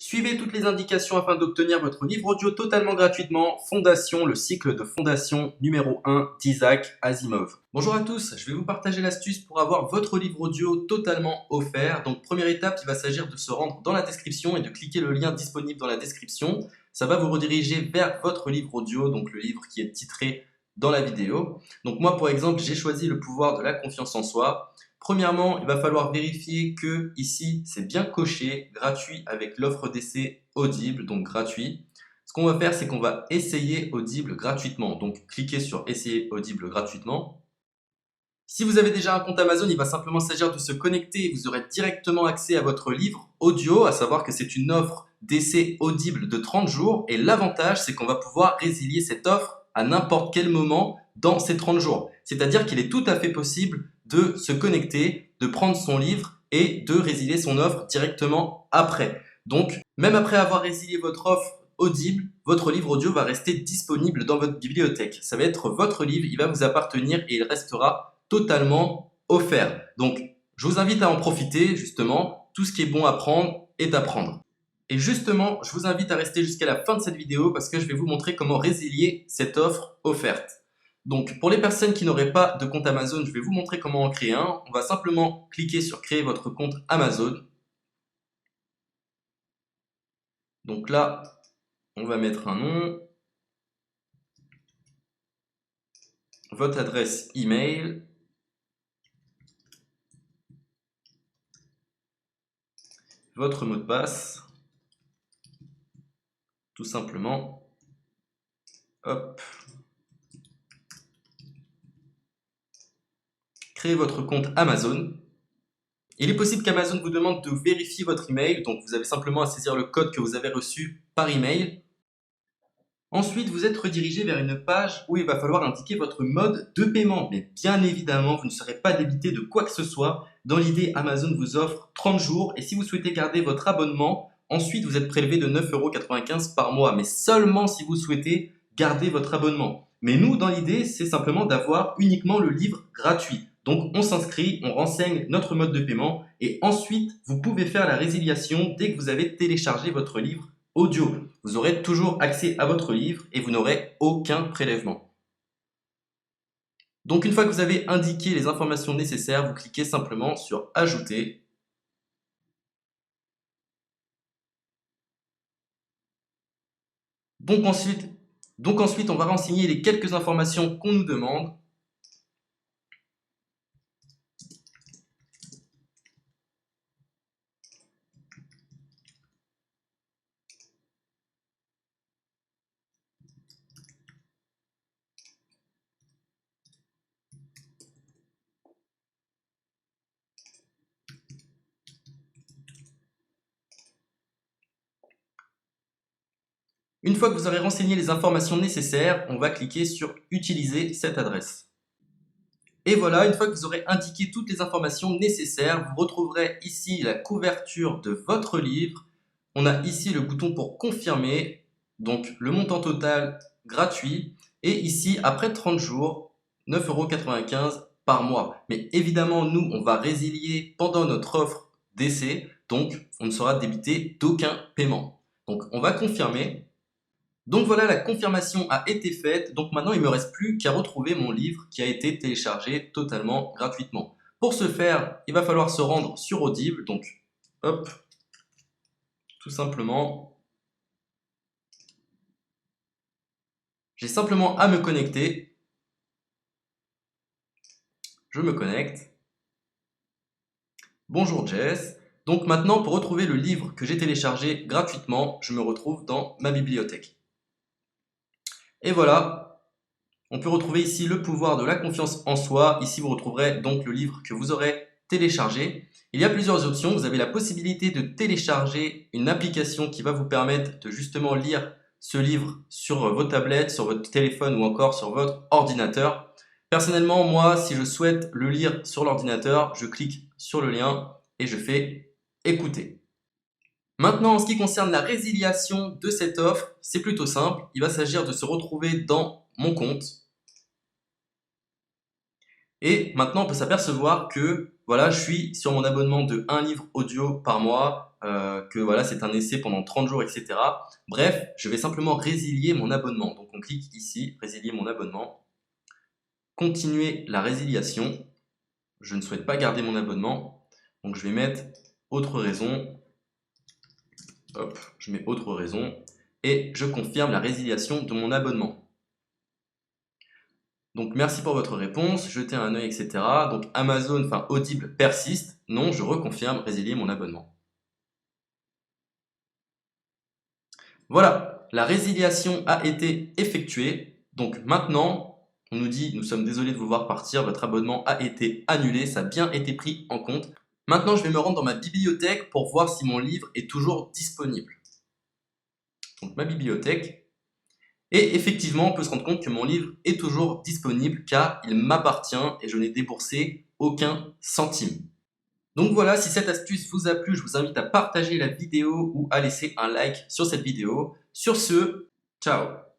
Suivez toutes les indications afin d'obtenir votre livre audio totalement gratuitement. Fondation, le cycle de fondation numéro 1 d'Isaac Asimov. Bonjour à tous, je vais vous partager l'astuce pour avoir votre livre audio totalement offert. Donc première étape, il va s'agir de se rendre dans la description et de cliquer le lien disponible dans la description. Ça va vous rediriger vers votre livre audio, donc le livre qui est titré dans la vidéo. Donc moi par exemple, j'ai choisi le pouvoir de la confiance en soi. Premièrement, il va falloir vérifier que ici, c'est bien coché, gratuit avec l'offre d'essai Audible, donc gratuit. Ce qu'on va faire, c'est qu'on va essayer Audible gratuitement. Donc, cliquez sur Essayer Audible gratuitement. Si vous avez déjà un compte Amazon, il va simplement s'agir de se connecter et vous aurez directement accès à votre livre audio, à savoir que c'est une offre d'essai Audible de 30 jours. Et l'avantage, c'est qu'on va pouvoir résilier cette offre à n'importe quel moment dans ces 30 jours. C'est-à-dire qu'il est tout à fait possible de se connecter, de prendre son livre et de résilier son offre directement après. Donc, même après avoir résilié votre offre Audible, votre livre audio va rester disponible dans votre bibliothèque. Ça va être votre livre, il va vous appartenir et il restera totalement offert. Donc, je vous invite à en profiter, justement. Tout ce qui est bon à prendre est à prendre. Et justement, je vous invite à rester jusqu'à la fin de cette vidéo parce que je vais vous montrer comment résilier cette offre offerte. Donc, pour les personnes qui n'auraient pas de compte Amazon, je vais vous montrer comment en créer un. On va simplement cliquer sur créer votre compte Amazon. Donc là, on va mettre un nom, votre adresse email, votre mot de passe, tout simplement. Hop. Créez votre compte Amazon. Il est possible qu'Amazon vous demande de vérifier votre email, donc vous avez simplement à saisir le code que vous avez reçu par email. Ensuite, vous êtes redirigé vers une page où il va falloir indiquer votre mode de paiement. Mais bien évidemment, vous ne serez pas débité de quoi que ce soit. Dans l'idée, Amazon vous offre 30 jours et si vous souhaitez garder votre abonnement, ensuite vous êtes prélevé de 9,95 € par mois, mais seulement si vous souhaitez garder votre abonnement. Mais nous, dans l'idée, c'est simplement d'avoir uniquement le livre gratuit. Donc on s'inscrit, on renseigne notre mode de paiement et ensuite vous pouvez faire la résiliation dès que vous avez téléchargé votre livre audio. Vous aurez toujours accès à votre livre et vous n'aurez aucun prélèvement. Donc une fois que vous avez indiqué les informations nécessaires, vous cliquez simplement sur Ajouter. Donc ensuite, on va renseigner les quelques informations qu'on nous demande. Une fois que vous aurez renseigné les informations nécessaires, on va cliquer sur Utiliser cette adresse. Et voilà, une fois que vous aurez indiqué toutes les informations nécessaires, vous retrouverez ici la couverture de votre livre. On a ici le bouton pour confirmer, donc le montant total gratuit. Et ici, après 30 jours, 9,95 € par mois. Mais évidemment, nous, on va résilier pendant notre offre d'essai, donc on ne sera débité d'aucun paiement. Donc on va confirmer. Donc voilà, la confirmation a été faite. Donc maintenant, il ne me reste plus qu'à retrouver mon livre qui a été téléchargé totalement gratuitement. Pour ce faire, il va falloir se rendre sur Audible. Donc, hop, tout simplement. J'ai simplement à me connecter. Je me connecte. Bonjour Jess. Donc maintenant, pour retrouver le livre que j'ai téléchargé gratuitement, je me retrouve dans ma bibliothèque. Et voilà, on peut retrouver ici le pouvoir de la confiance en soi. Ici, vous retrouverez donc le livre que vous aurez téléchargé. Il y a plusieurs options. Vous avez la possibilité de télécharger une application qui va vous permettre de justement lire ce livre sur vos tablettes, sur votre téléphone ou encore sur votre ordinateur. Personnellement, moi, si je souhaite le lire sur l'ordinateur, je clique sur le lien et je fais écouter. Maintenant, en ce qui concerne la résiliation de cette offre, c'est plutôt simple. Il va s'agir de se retrouver dans mon compte. Et maintenant, on peut s'apercevoir que voilà, je suis sur mon abonnement de 1 livre audio par mois que voilà, c'est un essai pendant 30 jours, etc. Bref, je vais simplement résilier mon abonnement. Donc on clique ici, résilier mon abonnement, continuer la résiliation. Je ne souhaite pas garder mon abonnement, donc je vais mettre autre raison. Hop, je mets autre raison et je confirme la résiliation de mon abonnement. Donc merci pour votre réponse, jetez un œil, etc. Donc Amazon, enfin Audible persiste. Non, je reconfirme, résilier mon abonnement. Voilà, la résiliation a été effectuée. Donc maintenant, on nous dit, nous sommes désolés de vous voir partir, votre abonnement a été annulé, ça a bien été pris en compte. Maintenant, je vais me rendre dans ma bibliothèque pour voir si mon livre est toujours disponible. Donc ma bibliothèque. Et effectivement, on peut se rendre compte que mon livre est toujours disponible car il m'appartient et je n'ai déboursé aucun centime. Donc voilà, si cette astuce vous a plu, je vous invite à partager la vidéo ou à laisser un like sur cette vidéo. Sur ce, ciao!